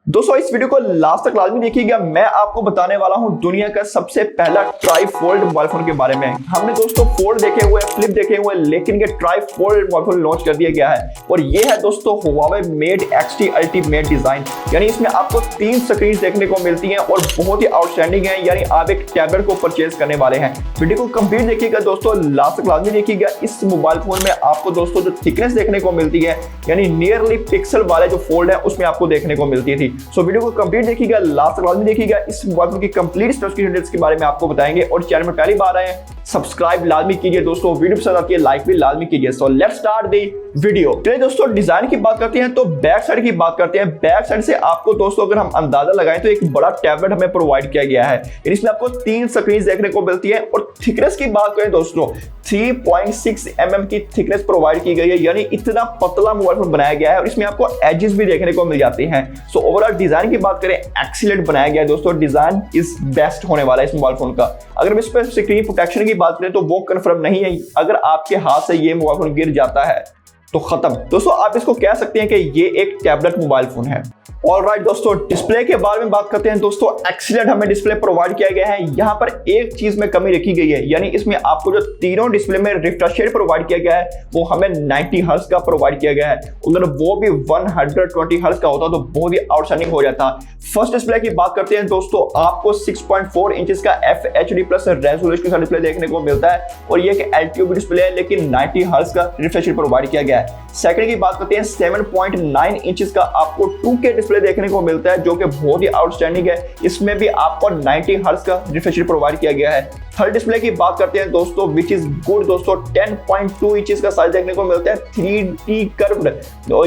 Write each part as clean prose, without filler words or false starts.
दोस्तों इस वीडियो को लास्ट तक लाजमी देखिएगा। मैं आपको बताने वाला हूं दुनिया का सबसे पहला ट्राई फोल्ड मोबाइल फोन के बारे में। हमने दोस्तों फोल्ड देखे हुए, फ्लिप देखे हुए, लेकिन ये try fold mobile phone launch कर दिया गया है और ये है दोस्तों Huawei Mate X ultimate design. यानी इसमें आपको 3 स्क्रीन देखने को मिलती हैं और बहुत ही आउटस्टैंडिंग है। यानी आप एक टैबलेट को परचेज करने वाले हैं। वीडियो को कंप्लीट देखिएगा दोस्तों, लास्ट तक लाजमी देखिएगा। इस मोबाइल फोन में आपको दोस्तों जो थिकनेस देखने को मिलती है, यानी नियरली पिक्सल वाले जो फोल्ड है उसमें आपको देखने को मिलती थी। सो वीडियो को कंप्लीट देखिएगा, लास्ट तक लाजमी देखिएगा। इस मोबाइल फोन की कंप्लीट स्पेसिफिकेशंस के बारे में आपको बताएंगे और चैनल में पहली बार आए हैं सब्सक्राइब लाजमी कीजिए दोस्तों। वीडियो पसंद आती है लाइक भी लाजमी कीजिए। So let's start the video. चलिए दोस्तों डिजाइन की बात करते हैं तो बैक साइड की बात करते हैं। बैक साइड से आपको दोस्तों अगर हम अंदाजा लगाएं तो एक बड़ा टैबलेट हमें प्रोवाइड किया गया है। इसमें आपको 3 स्क्रीन देखने को मिलती है और थिकनेस की बात करें दोस्तों 3.6 mm की थिकनेस प्रोवाइड की गई है। यानी इतना पतला मोबाइल फोन बनाया गया है और इसमें आपको एजेस भी देखने को मिल जाते हैं। सो ओवरऑल डिजाइन की बात करें एक्सीलेंट बनाया गया है दोस्तों। डिजाइन इज बेस्ट होने वाला है इस मोबाइल फोन का। अगर हम इस पर स्क्रीन प्रोटेक्शन की बात करें तो वो कंफर्म नहीं है। अगर आपके हाथ से ये मोबाइल फोन गिर जाता है तो खत्म। दोस्तों आप इसको कह सकते हैं कि ये एक टैबलेट मोबाइल फोन है। ऑलराइट दोस्तों, डिस्प्ले के बारे में बात करते हैं दोस्तों। एक्सीलेंट हमें डिस्प्ले प्रोवाइड किया गया है। यहाँ पर एक चीज में कमी रखी गई है, यानी इसमें आपको जो तीनों डिस्प्ले में रिफ्रेश रेट प्रोवाइड किया गया है वो हमें 90 हर्ट्ज का प्रोवाइड किया गया है। अगर वो भी 120 हर्ट्ज का होता तो बहुत ही आउटस्टैंडिंग हो जाता। फर्स्ट डिस्प्ले की बात करते हैं दोस्तों, आपको 6.4 इंचेस का FHD+ रेजोल्यूशन के साथ डिस्प्ले देखने को मिलता है और ये एक LTPO डिस्प्ले है, लेकिन 90 हर्ट्ज का रिफ्रेश रेट प्रोवाइड किया गया है। सेकंड की बात करते हैं 7.9 इंचेस का आपको 2K डिस्प्ले देखने को मिलता है, जो कि बहुत ही आउटस्टैंडिंग है। इसमें भी आपको 90 हर्ट्ज का रिफ्रेश रेट प्रोवाइड किया गया है। थर्ड डिस्प्ले की बात करते हैं दोस्तों, विच इज गुड दोस्तों। 10.2 इंचेस का साइज देखने को मिलता है। 3D कर्व्ड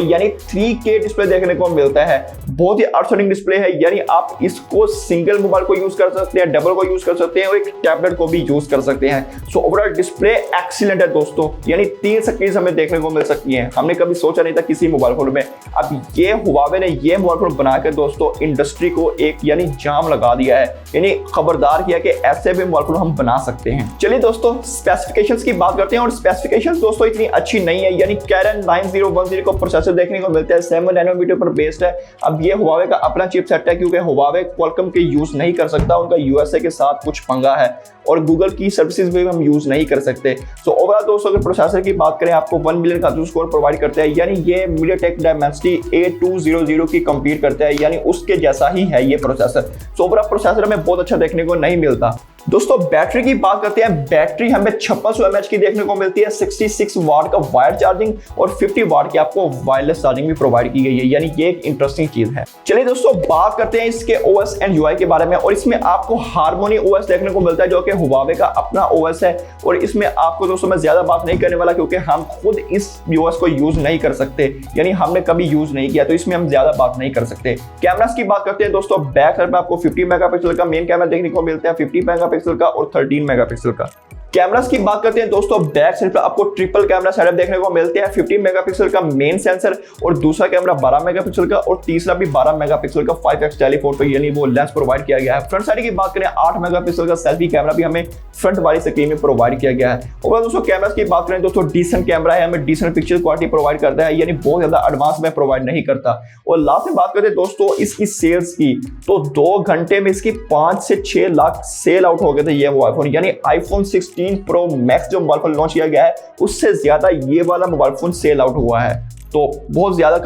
यानी 3K डिस्प्ले देखने को मिलता है। बहुत ही आउटस्टैंडिंग डिस्प्ले है। यानी आप इसको सिंगल मोबाइल को यूज कर सकते हैं, डबल को यूज कर सकते हैं और एक टैबलेट को भी यूज कर सकते हैं। सो ओवरऑल डिस्प्ले एक्सीलेंट है दोस्तों। यानी 3 स्क्रीन हमें देखने को मिल सकती हैं। हमने कभी सोचा नहीं था किसी मोबाइल फोन में। अब ये Huawei ने ये मोबाइल फोन बनाकर दोस्तों इंडस्ट्री को एक यानी जाम लगा दिया है, यानी खबरदार किया कि ऐसे भी मोबाइल फोन हम बना सकते हैं। चलिए दोस्तों स्पेसिफिकेशंस की बात करते हैं और स्पेसिफिकेशंस दोस्तों इतनी अच्छी नहीं है। यानी Kirin 9010 को प्रोसेसर देखने को मिलता है, 7 नैनोमीटर पर बेस्ड है। अब ये Huawei का अपना चिपसेट है, क्योंकि Huawei Qualcomm के यूज नहीं कर सकता, उनका USA के साथ कुछ पंगा है और गूगल की सर्विसेज भी हम यूज नहीं कर सकते। सो ओवरऑल दोस्तों अगर प्रोसेसर की बात करें आपको 1 मिलियन का स्कोर प्रोवाइड करता है। यानी ये MediaTek Dimensity A200 की कंपीट करता है, यानी उसके जैसा ही है ये प्रोसेसर। सो ओवरऑल प्रोसेसर हमें बहुत अच्छा देखने को नहीं मिलता। दोस्तों बैटरी की बात करते हैं। बैटरी हमें 5600 mAh की देखने को मिलती है। 66 वाट का वायर चार्जिंग और 50 वाट की आपको वायरलेस चार्जिंग भी प्रोवाइड की गई है। यानी ये एक इंटरेस्टिंग चीज है। चलिए दोस्तों बात करते हैं इसके OS एंड UI के बारे में। और इसमें आपको Harmony OS देखने को मिलता है, जो कि Huawei का अपना OS है। और इसमें आपको दोस्तों मैं ज्यादा बात नहीं करने वाला, क्योंकि हम खुद इस OS को यूज नहीं कर सकते, यानी हमने कभी यूज नहीं किया, तो इसमें हम ज्यादा बात नहीं कर सकते। कैमरास की बात करते हैं दोस्तों। बैक साइड में आपको 50 मेगापिक्सल का मेन कैमरा देखने को मिलता है, 50 मेगापिक्सल का और 13 मेगापिक्सल का। कैमरास की बात करते हैं दोस्तों, बैक साइड पर आपको ट्रिपल कैमरा सेटअप देखने को मिलते हैं। 50 मेगापिक्सल का मेन सेंसर और दूसरा कैमरा 12 मेगापिक्सल का और तीसरा भी 12 मेगापिक्सल का 5x टेलीफोटो यानी वो लेंस प्रोवाइड किया गया है। फ्रंट साइड की बात करें 8 मेगापिक्सल का सेल्फी कैमरा भी हमें फ्रंट वाली स्क्रीन में प्रोवाइड किया गया है। और दोस्तों कैमरास की बात करें दोस्तों, डिसेंट कैमरा है, हमें डिसेंट पिक्चर क्वालिटी प्रोवाइड करता है, यानी बहुत ज्यादा एडवांस में प्रोवाइड नहीं करता। और लास्ट में बात करें दोस्तों इसकी सेल्स की, तो 2 घंटे में इसकी 5 से 6 लाख सेल आउट हो गए थे ये मोबाइल फोन। यानी iPhone 16 Pro Max जो मोबाइल फोन लॉन्च किया गया है उससे ज्यादा ये वाला मोबाइल फोन सेल आउट हुआ है। तो बहुत ज्यादा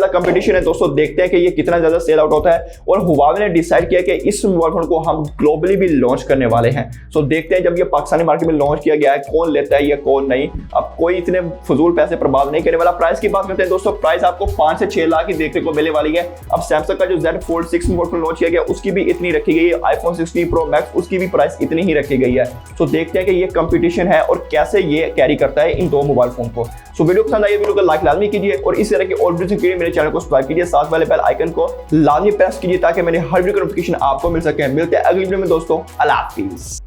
कंपटीशन है दोस्तों। देखते हैं कि ये कितना ज्यादा सेल आउट होता है। और Huawei ने डिसाइड किया कि इस मोबाइल फोन को हम ग्लोबली भी लॉन्च करने वाले हैं। सो देखते हैं जब ये पाकिस्तानी मार्केट में लॉन्च किया गया है कौन लेता है या कौन नहीं। अब कोई इतने फजूल पैसे बर्बाद नहीं करने वाला। प्राइस की बात करते हैं दोस्तों, प्राइस आपको 5 से 6 लाख की देखने को मिलने वाली है। अब सैमसंग का जो Z Fold 6 mobile phone launch किया गया उसकी भी इतनी रखी गई है। iPhone 16 Pro Max उसकी भी प्राइस इतनी ही रखी गई है। सो देखते हैं कि ये कंपटीशन है और कैसे ये कैरी करता है इन 2 मोबाइल फोन को। सो वीडियो पसंद आई वीडियो को लाइक लाजमी कीजिए और इस तरह की और वीडियोस के लिए मेरे चैनल को सब्सक्राइब कीजिए, साथ वाले बेल आइकन को लाजमी प्रेस कीजिए ताकि मेरे हर वीडियो का नोटिफिकेशन आपको मिल सके। मिलते हैं अगली वीडियो में दोस्तों। अल्लाह हाफिज़।